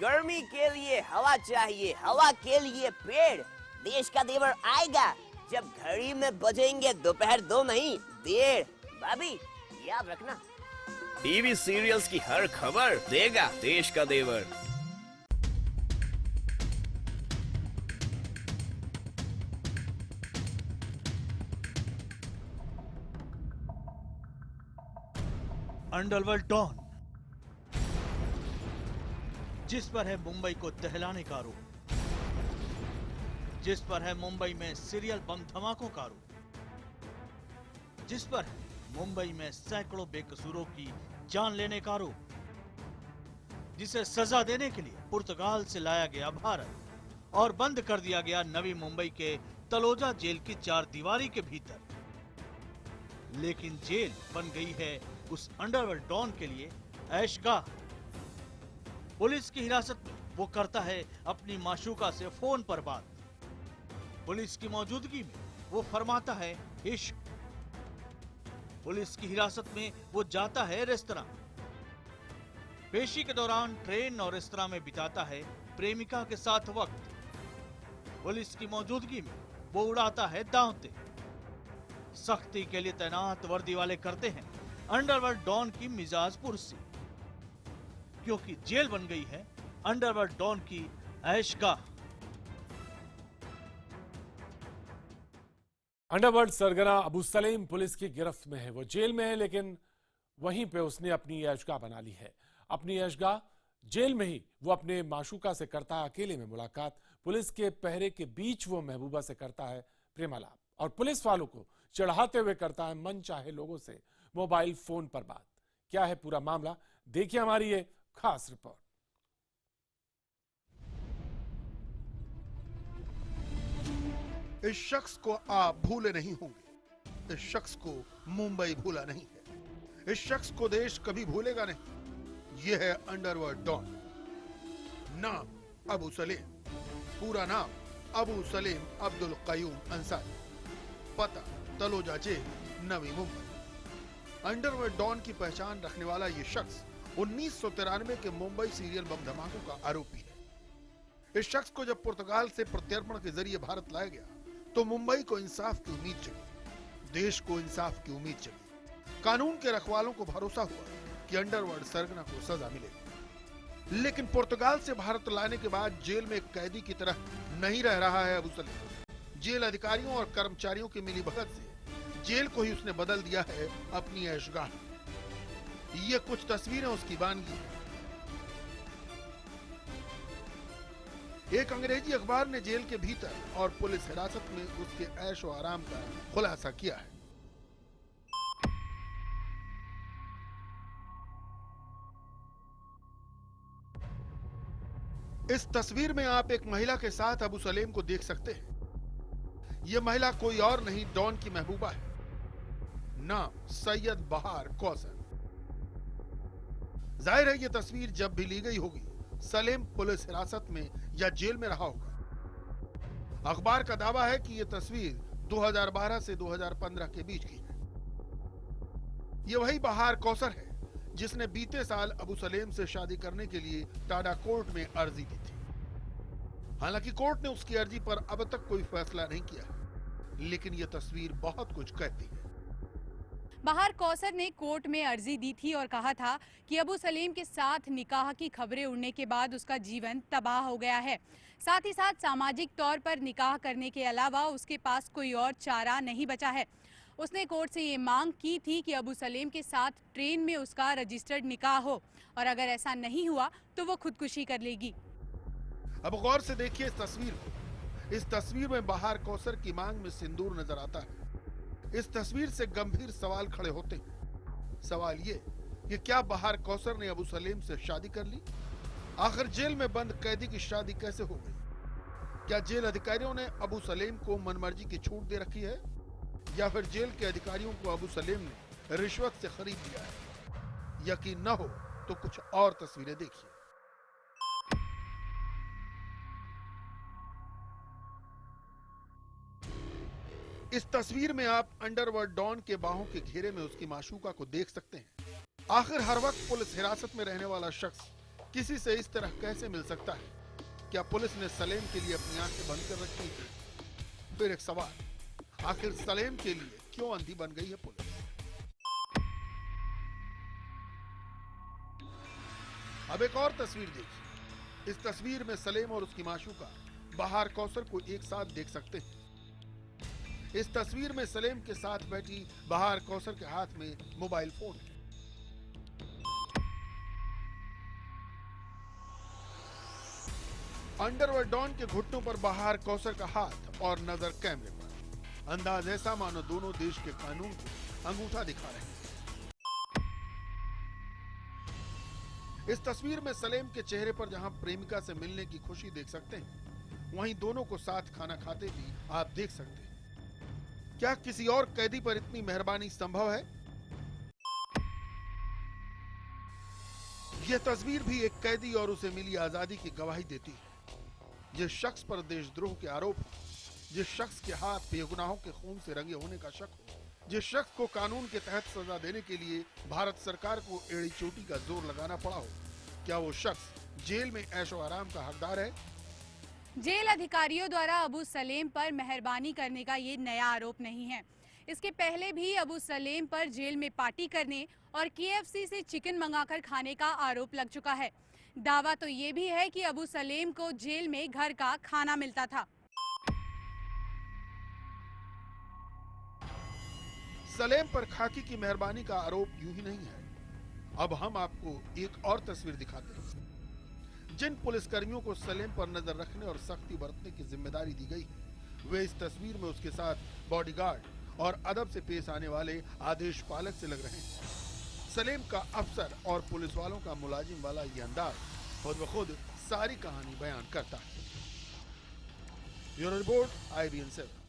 गर्मी के लिए हवा चाहिए, हवा के लिए पेड़। देश का देवर आएगा जब घड़ी में बजेंगे दोपहर 2 नहीं 1:30। भाभी याद रखना। टीवी सीरियल्स की हर खबर देगा देश का देवर। अंडरवर्ल्ड डॉन, जिस पर है मुंबई को दहलाने का आरोप, जिस पर है मुंबई में सीरियल बम धमाकों का आरोप, जिस पर है मुंबई में सैकड़ों बेकसूरों की जान लेने का आरोप, जिसे सजा देने के लिए पुर्तगाल से लाया गया भारत और बंद कर दिया गया नवी मुंबई के तलोजा जेल की 4 दीवारी के भीतर। लेकिन जेल बन गई है उस अंडरवर्ल्ड डॉन के लिए ऐशगाह। पुलिस की हिरासत में वो करता है अपनी माशूका से फोन पर बात। पुलिस की मौजूदगी में वो फरमाता है इश्क। पुलिस की हिरासत में वो जाता है रेस्तरां। पेशी के दौरान ट्रेन और रेस्तरां में बिताता है प्रेमिका के साथ वक्त। पुलिस की मौजूदगी में वो उड़ाता है दांवते। सख्ती के लिए तैनात वर्दी वाले करते हैं अंडरवर्ल्ड डॉन की मिजाज पुरसी, क्योंकि जेल बन गई है अंडरवर्ल्ड डॉन की ऐशगाह। अंडरवर्ल्ड सरगना अबू सलेम पुलिस की गिरफ्त में है। वो जेल में है, लेकिन वहीं पे उसने अपनी ऐशगाह बना ली है। अपनी ऐशगाह जेल में ही वो अपने माशूका से करता है अकेले में मुलाकात। पुलिस के पहरे के बीच वो महबूबा से करता है प्रेमालाप और पुलिस वालों को चढ़ाते हुए करता है मन चाहे लोगों से मोबाइल फोन पर बात। क्या है पूरा मामला, देखिए हमारी ये खास रिपोर्ट। इस शख्स को आप भूले नहीं होंगे। इस शख्स को मुंबई भूला नहीं है। इस शख्स को देश कभी भूलेगा नहीं। यह है अंडरवर्ल्ड डॉन। नाम अबू सलेम। पूरा नाम अबू सलेम अब्दुल कयूम अंसारी। पता Taloja jail, Navi Mumbai. Underworld don की पहचान रखने वाला यह शख्स 1993 के मुंबई सीरियल बम धमाकों का आरोपी है। इस शख्स को जब पुर्तगाल से प्रत्यर्पण के जरिए भारत लाया गया तो मुंबई को इंसाफ की उम्मीद जगी, देश को इंसाफ की उम्मीद जगी। कानून के रखवालों को भरोसा हुआ कि अंडरवर्ल्ड सरगना को सजा मिलेगी। लेकिन पुर्तगाल से भारत लाने के बाद जेल में एक कैदी की तरह नहीं रह रहा है अबू सलेम। जेल अधिकारियों और कर्मचारियों की मिलीभगत से जेल को ही उसने बदल दिया है अपनी ऐशगाह। ये कुछ तस्वीरें उसकी वानगी। एक अंग्रेजी अखबार ने जेल के भीतर और पुलिस हिरासत में उसके ऐश और आराम का खुलासा किया है। इस तस्वीर में आप एक महिला के साथ अबू सलेम को देख सकते हैं। यह महिला कोई और नहीं, डॉन की महबूबा है। नाम सैयद बहार कौसर। जाहिर है यह तस्वीर जब भी ली गई होगी सलेम पुलिस हिरासत में या जेल में रहा होगा। अखबार का दावा है कि यह तस्वीर 2012 से 2015 के बीच की है। यह वही बहार कौसर है जिसने बीते साल अबू सलेम से शादी करने के लिए टाडा कोर्ट में अर्जी दी थी। हालांकि कोर्ट ने उसकी अर्जी पर अब तक कोई फैसला नहीं किया, लेकिन यह तस्वीर बहुत कुछ कहती है। बहार कौसर ने कोर्ट में अर्जी दी थी और कहा था कि अबू सलेम के साथ निकाह की खबरें उड़ने के बाद उसका जीवन तबाह हो गया है। साथ ही साथ सामाजिक तौर पर निकाह करने के अलावा उसके पास कोई और चारा नहीं बचा है। उसने कोर्ट से ये मांग की थी कि अबू सलेम के साथ ट्रेन में उसका रजिस्टर्ड निकाह हो और अगर ऐसा नहीं हुआ तो वो खुदकुशी कर लेगी। अब गौर से देखिए इस तस्वीर को। इस तस्वीर में बहार कौसर की मांग में सिंदूर नजर आता है। इस तस्वीर से गंभीर सवाल खड़े होते हैं। सवाल ये कि क्या बहार कौसर ने अबू सलेम से शादी कर ली? आखिर जेल में बंद कैदी की शादी कैसे हो गई? क्या जेल अधिकारियों ने अबू सलेम को मनमर्जी की छूट दे रखी है या फिर जेल के अधिकारियों को अबू सलेम ने रिश्वत से खरीद लिया है? यकीन न हो तो कुछ और तस्वीरें देखिए। इस तस्वीर में आप अंडरवर्ल्ड डॉन के बाहों के घेरे में उसकी माशूका को देख सकते हैं। आखिर हर वक्त पुलिस हिरासत में रहने वाला शख्स किसी से इस तरह कैसे मिल सकता है? क्या पुलिस ने सलेम के लिए अपनी आंखें बंद कर रखी है? फिर एक सवाल, आखिर सलेम के लिए क्यों अंधी बन गई है पुलिस? अब एक और तस्वीर देखिए। इस तस्वीर में सलेम और उसकी माशूका बहार कौसर को एक साथ देख सकते हैं। इस तस्वीर में सलेम के साथ बैठी बहार कौसर के हाथ में मोबाइल फोन है। अंडरवर्ल्ड डॉन के घुटनों पर बहार कौसर का हाथ और नजर कैमरे पर। अंदाज ऐसा मानो दोनों देश के कानून को अंगूठा दिखा रहे हैं। इस तस्वीर में सलेम के चेहरे पर जहां प्रेमिका से मिलने की खुशी देख सकते हैं, वहीं दोनों को साथ खाना खाते भी आप देख सकते हैं। क्या किसी और कैदी पर इतनी मेहरबानी संभव है? यह तस्वीर भी एक कैदी और उसे मिली आजादी की गवाही देती है। जिस शख्स पर देशद्रोह के आरोप हो, जिस शख्स के हाथ बेगुनाहों के खून से रंगे होने का शक हो, जिस शख्स को कानून के तहत सजा देने के लिए भारत सरकार को एड़ी चोटी का जोर लगाना पड़ा हो, क्या वो शख्स जेल में ऐशो आराम का हकदार है? जेल अधिकारियों द्वारा अबू सलेम पर मेहरबानी करने का ये नया आरोप नहीं है। इसके पहले भी अबू सलेम पर जेल में पार्टी करने और KFC से चिकन मंगाकर खाने का आरोप लग चुका है। दावा तो ये भी है कि अबू सलेम को जेल में घर का खाना मिलता था। सलेम पर खाकी की मेहरबानी का आरोप यूं ही नहीं है। अब हम आपको एक और तस्वीर दिखाते हैं। जिन पुलिसकर्मियों को सलेम पर नजर रखने और सख्ती बरतने की जिम्मेदारी दी गई है, वे इस तस्वीर में उसके साथ बॉडीगार्ड और अदब से पेश आने वाले आदेश पालक से लग रहे हैं। सलेम का अफसर और पुलिस वालों का मुलाजिम वाला ये अंदाज खुद ब खुद सारी कहानी बयान करता है। Bureau report IBN 7।